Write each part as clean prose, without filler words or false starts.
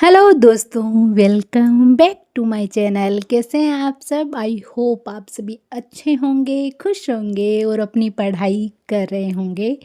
Hello दोस्तों, welcome back to my channel. कैसे हैं आप सब? आई होप आप सभी अच्छे होंगे, खुश होंगे और अपनी पढ़ाई कर रहे होंगे।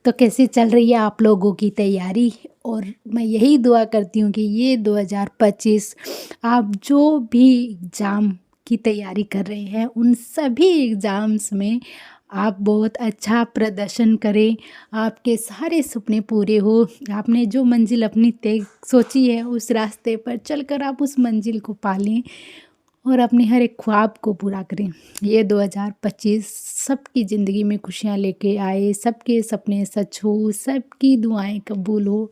तो कैसी चल रही है आप लोगों की तैयारी? और मैं यही दुआ करती हूँ कि ये 2025 आप जो भी एग्ज़ाम की तैयारी कर रहे हैं उन सभी एग्ज़ाम्स में आप बहुत अच्छा प्रदर्शन करें, आपके सारे सपने पूरे हो, आपने जो मंजिल अपनी तय सोची है उस रास्ते पर चलकर आप उस मंजिल को पा लें और अपने हर एक ख्वाब को पूरा करें। ये 2025 सबकी ज़िंदगी में खुशियाँ लेके आए, सबके सपने सच हो, सबकी दुआएं कबूल हो,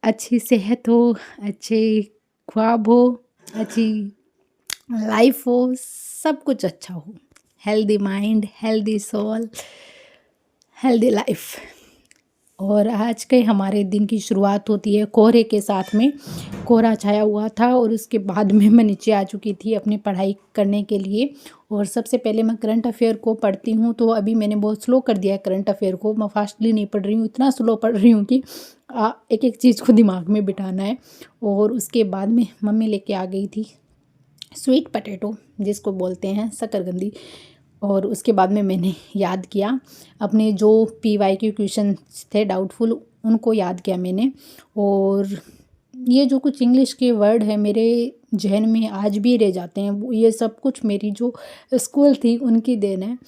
अच्छी सेहत हो, अच्छे ख्वाब हो, अच्छी लाइफ हो, सब कुछ अच्छा हो। Healthy mind, healthy soul, healthy life. और आज के हमारे दिन की शुरुआत होती है कोहरे के साथ में। कोहरा छाया हुआ था और उसके बाद में मैं नीचे आ चुकी थी अपनी पढ़ाई करने के लिए। और सबसे पहले मैं करंट अफेयर को पढ़ती हूँ, तो अभी मैंने बहुत स्लो कर दिया है करंट अफेयर को। मैं फास्टली नहीं पढ़ रही हूँ, इतना स्लो पढ़ रही हूँ कि एक एक चीज़ को दिमाग में बिठाना है। और उसके बाद में मम्मी लेके आ गई थी स्वीट पटेटो, जिसको बोलते हैं शकरकंदी। और उसके बाद में मैंने याद किया अपने जो PYQ क्वेश्चन थे डाउटफुल, उनको याद किया मैंने। और ये जो कुछ इंग्लिश के वर्ड है मेरे जहन में आज भी रह जाते हैं। ये सब कुछ मेरी जो स्कूल थी उनकी देन है।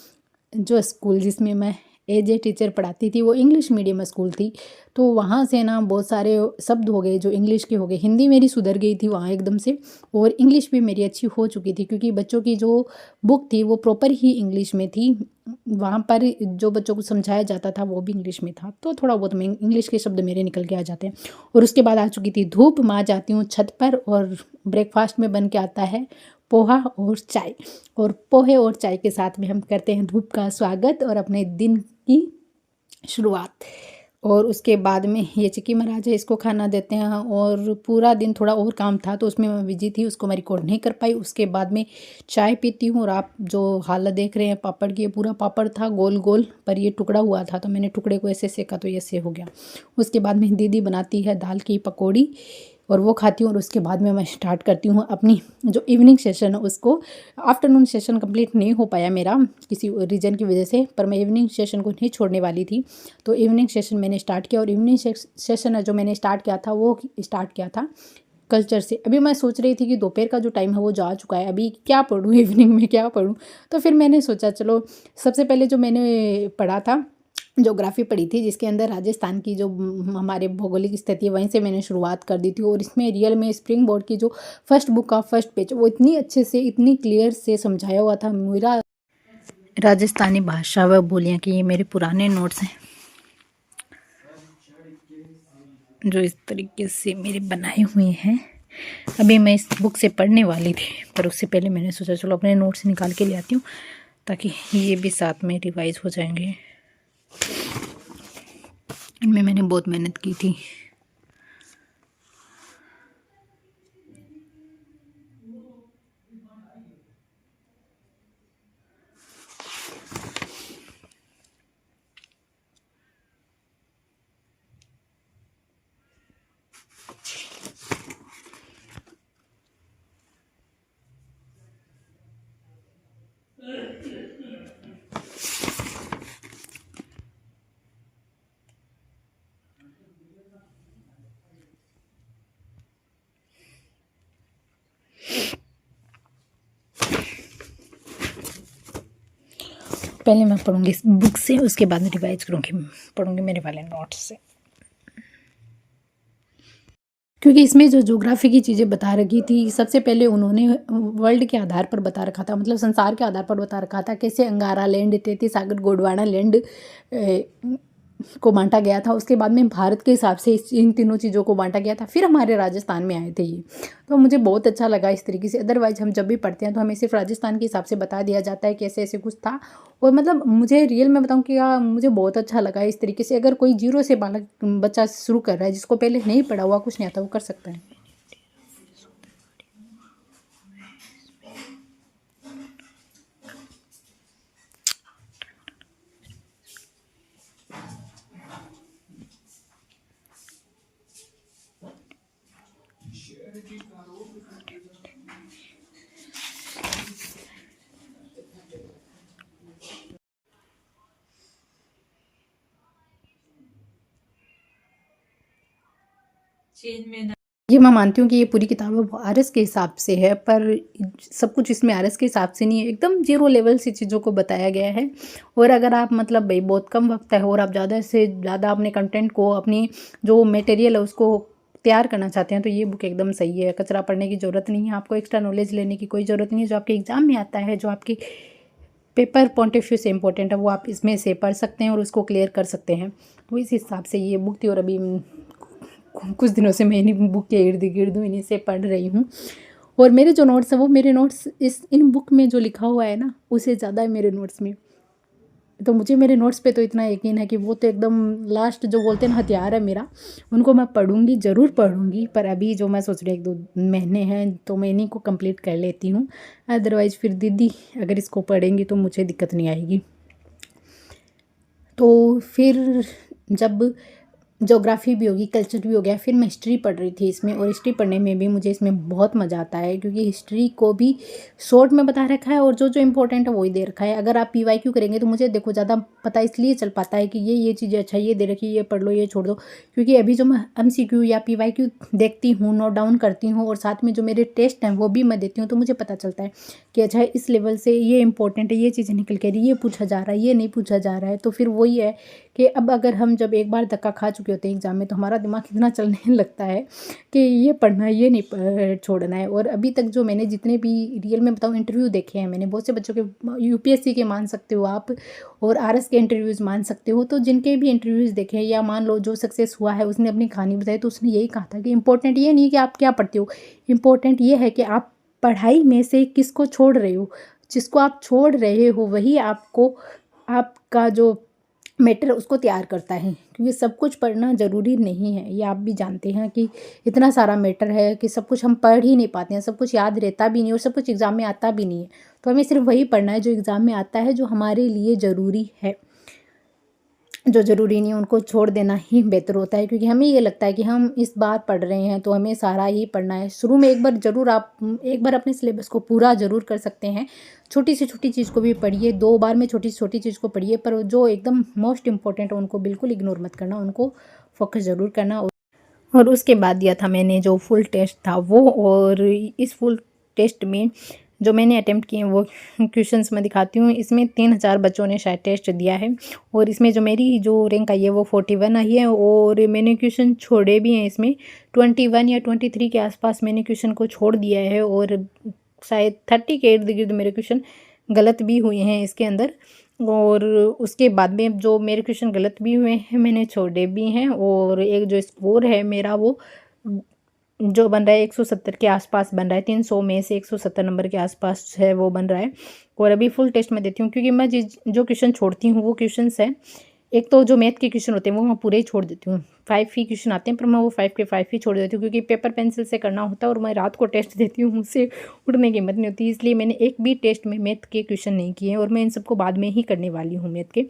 जो स्कूल जिसमें मैं एज ए टीचर पढ़ाती थी वो इंग्लिश मीडियम स्कूल थी, तो वहाँ से ना बहुत सारे शब्द हो गए जो इंग्लिश के हो गए। हिंदी मेरी सुधर गई थी वहाँ एकदम से, और इंग्लिश भी मेरी अच्छी हो चुकी थी क्योंकि बच्चों की जो बुक थी वो प्रॉपर ही इंग्लिश में थी। वहाँ पर जो बच्चों को समझाया जाता था वो भी इंग्लिश में था, तो थोड़ा बहुत मैं इंग्लिश के शब्द मेरे निकल के आ जाते हैं। और उसके बाद आ चुकी थी धूप। मैं आ जाती हूँ छत पर और ब्रेकफास्ट में बन के आता है पोहा और चाय। और पोहे और चाय के साथ में हम करते हैं धूप का स्वागत और अपने दिन की शुरुआत। और उसके बाद में ये चिक्की महाराज है, इसको खाना देते हैं। और पूरा दिन थोड़ा और काम था तो उसमें मैं बिजी थी, उसको मैं रिकॉर्ड नहीं कर पाई। उसके बाद में चाय पीती हूँ और आप जो हालत देख रहे हैं पापड़ की, ये पूरा पापड़ था गोल गोल, पर ये टुकड़ा हुआ था तो मैंने टुकड़े को ऐसे सेका तो ये ऐसे हो गया। उसके बाद में दीदी बनाती है दाल की पकौड़ी और वो खाती हूँ। और उसके बाद में मैं स्टार्ट करती हूँ अपनी जो इवनिंग सेशन है उसको। आफ्टरनून सेशन कंप्लीट नहीं हो पाया मेरा किसी रीज़न की वजह से, पर मैं इवनिंग सेशन को नहीं छोड़ने वाली थी, तो इवनिंग सेशन मैंने स्टार्ट किया। और इवनिंग सेशन है जो मैंने स्टार्ट किया था वो स्टार्ट किया था कल्चर से। अभी मैं सोच रही थी कि दोपहर का जो टाइम है वो जा चुका है, अभी क्या पढ़ूँ, इवनिंग में क्या पढ़ूँ। तो फिर मैंने सोचा चलो सबसे पहले जो मैंने पढ़ा था ज्योग्राफी पढ़ी थी, जिसके अंदर राजस्थान की जो हमारे भौगोलिक स्थिति है वहीं से मैंने शुरुआत कर दी थी। और इसमें रियल में स्प्रिंग बोर्ड की जो फर्स्ट बुक का फर्स्ट पेज वो इतनी अच्छे से इतनी क्लियर से समझाया हुआ था। मेरा राजस्थानी भाषा व बोलियाँ कि ये मेरे पुराने नोट्स हैं जो इस तरीके से मेरे बनाए हुए हैं। अभी मैं इस बुक से पढ़ने वाली थी, पर उससे पहले मैंने सोचा चलो अपने नोट्स निकाल के ले आती हूँ ताकि ये भी साथ में रिवाइज हो जाएंगे। इनमें मैंने बहुत मेहनत की थी। पहले मैं पढ़ूंगी इस बुक से, उसके बाद में रिवाइज करूँगी, पढ़ूंगी मेरे वाले नोट्स से। क्योंकि इसमें जो ज्योग्राफी की चीज़ें बता रखी थी सबसे पहले उन्होंने वर्ल्ड के आधार पर बता रखा था, मतलब संसार के आधार पर बता रखा था कैसे अंगारा लैंड, तैतीस सागर गोंडवाना लैंड को बांटा गया था। उसके बाद में भारत के हिसाब से इन तीनों चीज़ों को बांटा गया था, फिर हमारे राजस्थान में आए थे ये। तो मुझे बहुत अच्छा लगा इस तरीके से। अदरवाइज हम जब भी पढ़ते हैं तो हमें सिर्फ राजस्थान के हिसाब से बता दिया जाता है कि ऐसे ऐसे कुछ था। और मतलब मुझे रियल में बताऊँ कि मुझे बहुत अच्छा लगा इस तरीके से। अगर कोई जीरो से बालक बच्चा शुरू कर रहा है जिसको पहले नहीं पढ़ा हुआ, कुछ नहीं आता, वो कर सकता है। ये मैं मानती हूँ कि ये पूरी किताब वो आरएस के हिसाब से है, पर सब कुछ इसमें आरएस के हिसाब से नहीं है, एकदम जीरो लेवल से चीज़ों को बताया गया है। और अगर आप मतलब भाई बहुत कम वक्त है और आप ज़्यादा से ज़्यादा अपने कंटेंट को, अपनी जो मटेरियल है उसको तैयार करना चाहते हैं, तो ये बुक एकदम सही है। कचरा पढ़ने की ज़रूरत नहीं है, आपको एक्स्ट्रा नॉलेज लेने की कोई ज़रूरत नहीं है। जो आपके एग्ज़ाम में आता है, जो आपके पेपर पॉइंट ऑफ व्यू से इम्पोर्टेंट है, वो आप इसमें से पढ़ सकते हैं और उसको क्लियर कर सकते हैं। तो इस हिसाब से ये बुक थी। और अभी कुछ दिनों से मैं इन्हीं बुक के इर्द गिर्द हूँ, इन्हीं से पढ़ रही हूँ। और मेरे जो नोट्स हैं वो मेरे नोट्स इन बुक में जो लिखा हुआ है ना, उससे ज़्यादा है मेरे नोट्स में। तो मुझे मेरे नोट्स पे तो इतना यकीन है कि वो तो एकदम लास्ट जो बोलते हैं ना हथियार है मेरा, उनको मैं पढ़ूंगी, ज़रूर पढ़ूंगी। पर अभी जो मैं सोच रही हूँ 1-2 महीने हैं तो मैं इन्हीं को कंप्लीट कर लेती हूँ। अदरवाइज़ फिर दीदी अगर इसको पढ़ेंगी तो मुझे दिक्कत नहीं आएगी। तो फिर जब ज्योग्राफी भी होगी, कल्चर भी हो गया, फिर मैं हिस्ट्री पढ़ रही थी इसमें। और हिस्ट्री पढ़ने में भी मुझे इसमें बहुत मज़ा आता है, क्योंकि हिस्ट्री को भी शॉर्ट में बता रखा है और जो जो इम्पोर्टेंट है वही दे रखा है। अगर आप पीवाईक्यू करेंगे तो मुझे देखो ज़्यादा पता इसलिए चल पाता है कि ये चीज़ें अच्छा ये दे रखी है, ये पढ़ लो, ये छोड़ दो। क्योंकि अभी जो मैं MCQ या पीवाईक्यू देखती हूँ, नोट डाउन करती हूँ, और साथ में जो मेरे टेस्ट हैं वो भी मैं देती हूँ, तो मुझे पता चलता है कि अच्छा इस लेवल से ये इंपॉर्टेंट है, ये चीज़ें निकल के रही, ये पूछा जा रहा है, ये नहीं पूछा जा रहा है। तो फिर वही है कि अब अगर हम जब एक बार धक्का खा चुके होते हैं एग्ज़ाम में, तो हमारा दिमाग इतना चलने लगता है कि ये पढ़ना है, ये नहीं छोड़ना है। और अभी तक जो मैंने जितने भी रियल में बताऊँ इंटरव्यू देखे हैं मैंने, बहुत से बच्चों के, UPSC के मान सकते हो आप, और RS के इंटरव्यूज़ मान सकते हो। तो जिनके भी इंटरव्यूज़ देखे हैं, या मान लो जो सक्सेस हुआ है उसने अपनी कहानी बताई, तो उसने यही कहा था कि इंपॉर्टेंट ये नहीं कि आप क्या पढ़ते हो, इंपॉर्टेंट ये है कि आप पढ़ाई में से किसको छोड़ रहे हो। जिसको आप छोड़ रहे हो वही आपको, आपका जो मैटर उसको तैयार करता है। क्योंकि सब कुछ पढ़ना ज़रूरी नहीं है, ये आप भी जानते हैं कि इतना सारा मैटर है कि सब कुछ हम पढ़ ही नहीं पाते हैं, सब कुछ याद रहता भी नहीं, और सब कुछ एग्ज़ाम में आता भी नहीं है। तो हमें सिर्फ वही पढ़ना है जो एग्ज़ाम में आता है, जो हमारे लिए ज़रूरी है। जो ज़रूरी नहीं है उनको छोड़ देना ही बेहतर होता है। क्योंकि हमें ये लगता है कि हम इस बार पढ़ रहे हैं तो हमें सारा ही पढ़ना है। शुरू में एक बार ज़रूर आप एक बार अपने सिलेबस को पूरा ज़रूर कर सकते हैं। छोटी से छोटी चीज़ को भी पढ़िए, 2 बार में छोटी से छोटी चीज़ को पढ़िए, पर जो एकदम मोस्ट इम्पॉर्टेंट है उनको बिल्कुल इग्नोर मत करना, उनको फोकस ज़रूर करना। और उसके बाद दिया था मैंने जो फुल टेस्ट था वो। और इस फुल टेस्ट में जो मैंने अटेम्प्ट किए वो क्वेश्चंस मैं दिखाती हूँ। इसमें 3000 बच्चों ने शायद टेस्ट दिया है, और इसमें जो मेरी जो रैंक आई है वो 41 आई है। और मैंने क्वेश्चन छोड़े भी हैं इसमें, 21 या 23 के आसपास मैंने क्वेश्चन को छोड़ दिया है, और शायद 30 के इर्द गिर्द मेरे क्वेश्चन गलत भी हुए हैं इसके अंदर। और उसके बाद में जो मेरे क्वेश्चन गलत भी हुए हैं मैंने छोड़े भी हैं। और एक जो स्कोर है मेरा वो जो बन रहा है 170 के आसपास बन रहा है, 300 में से 170 नंबर के आसपास है वो बन रहा है। और अभी फुल टेस्ट में देती हूँ, क्योंकि मैं जो क्वेश्चन छोड़ती हूँ वो क्वेश्चंस है, एक तो जो मैथ के क्वेश्चन होते हैं वो मैं पूरे ही छोड़ देती हूँ। 5 ही क्वेश्चन आते हैं, पर मैं वो 5 के 5 ही छोड़ देती हूँ, क्योंकि पेपर पेंसिल से करना होता है और मैं रात को टेस्ट देती हूँ, मुझसे उठने की हिम्मत नहीं होती। इसलिए मैंने एक भी टेस्ट में मैथ के क्वेश्चन नहीं किए हैं, और मैं इन सबको बाद में ही करने वाली हूँ मैथ के।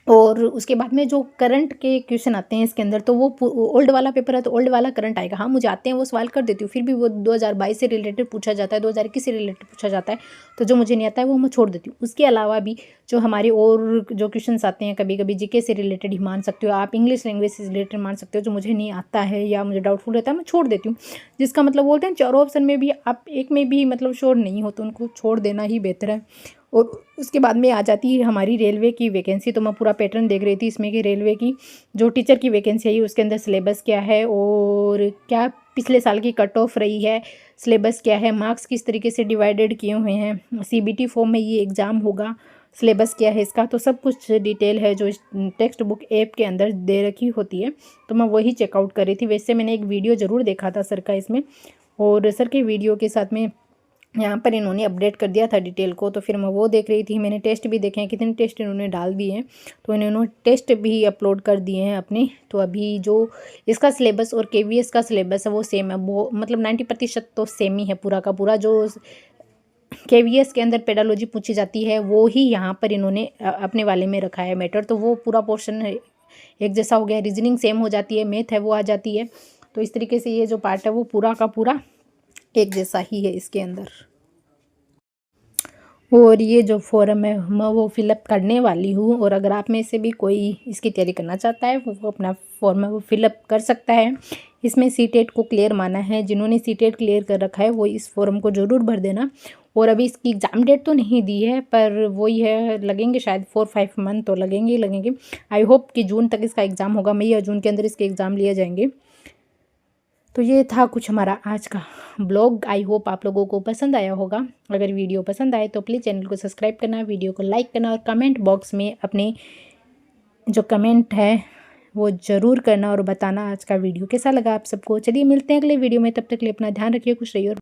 और उसके बाद में जो करंट के क्वेश्चन आते हैं इसके अंदर, तो वो ओल्ड वाला पेपर है तो ओल्ड वाला करंट आएगा। हाँ मुझे आते हैं, वो सवाल कर देती हूँ, फिर भी वो 2022 से रिलेटेड पूछा जाता है, 2021 से रिलेटेड पूछा जाता है, तो जो मुझे नहीं आता है वो मैं छोड़ देती हूँ। उसके अलावा भी जो हमारे और जो क्वेश्चन आते हैं, कभी कभी जीके से रिलेटेड ही मान सकते हो आप, इंग्लिश लैंग्वेज से रिलेटेड मान सकते हो, जो मुझे नहीं आता है या मुझे डाउटफुल रहता है मैं छोड़ देती हूँ। जिसका मतलब बोलते हैं चारों ऑप्शन में भी आप एक में भी मतलब श्योर नहीं हो तो उनको छोड़ देना ही बेहतर है। और उसके बाद में आ जाती है हमारी रेलवे की वैकेंसी। तो मैं पूरा पैटर्न देख रही थी इसमें कि रेलवे की जो टीचर की वैकेंसी आई उसके अंदर सिलेबस क्या है, और क्या पिछले साल की कट ऑफ रही है, सिलेबस क्या है, मार्क्स किस तरीके से डिवाइडेड किए हुए हैं, CBT फॉर्म में ये एग्ज़ाम होगा, सिलेबस क्या है इसका, तो सब कुछ डिटेल है जो इस टेक्स्ट बुक ऐप के अंदर दे रखी होती है। तो मैं वही चेकआउट कर रही थी। वैसे मैंने एक वीडियो ज़रूर देखा था सर का इसमें, और सर के वीडियो के साथ में यहाँ पर इन्होंने अपडेट कर दिया था डिटेल को, तो फिर मैं वो देख रही थी। मैंने टेस्ट भी देखे हैं, कितने टेस्ट इन्होंने डाल दिए हैं, तो इन्होंने टेस्ट भी अपलोड कर दिए हैं अपने। तो अभी जो इसका सिलेबस और KVS का सिलेबस है वो सेम है, वो मतलब 90% तो सेम ही है पूरा का पूरा। जो KVS के अंदर पेडालॉजी पूछी जाती है वो ही यहाँ पर इन्होंने अपने वाले में रखा है मैटर, तो वो पूरा पोर्शन एक जैसा हो गया। रीजनिंग सेम हो जाती है, मैथ है वो आ जाती है। तो इस तरीके से ये जो पार्ट है वो पूरा का पूरा एक जैसा ही है इसके अंदर। और ये जो फॉर्म है मैं वो फिलअप करने वाली हूँ, और अगर आप में से भी कोई इसकी तैयारी करना चाहता है वो अपना फॉर्म है वो फिलअप कर सकता है। इसमें सीटेट को क्लियर माना है, जिन्होंने सीटेट क्लियर कर रखा है वो इस फॉर्म को ज़रूर भर देना। और अभी इसकी एग्ज़ाम डेट तो नहीं दी है, पर वही है, लगेंगे शायद 4-5 मंथ तो लगेंगे ही लगेंगे। आई होप कि जून तक इसका एग्ज़ाम होगा, मई या जून के अंदर इसके एग्ज़ाम लिए जाएंगे। तो ये था कुछ हमारा आज का ब्लॉग। आई होप आप लोगों को पसंद आया होगा। अगर वीडियो पसंद आए तो प्लीज़ चैनल को सब्सक्राइब करना, वीडियो को लाइक करना, और कमेंट बॉक्स में अपने जो कमेंट है वो ज़रूर करना और बताना आज का वीडियो कैसा लगा आप सबको। चलिए मिलते हैं अगले वीडियो में, तब तक के लिए अपना ध्यान रखिए, खुश रहिए और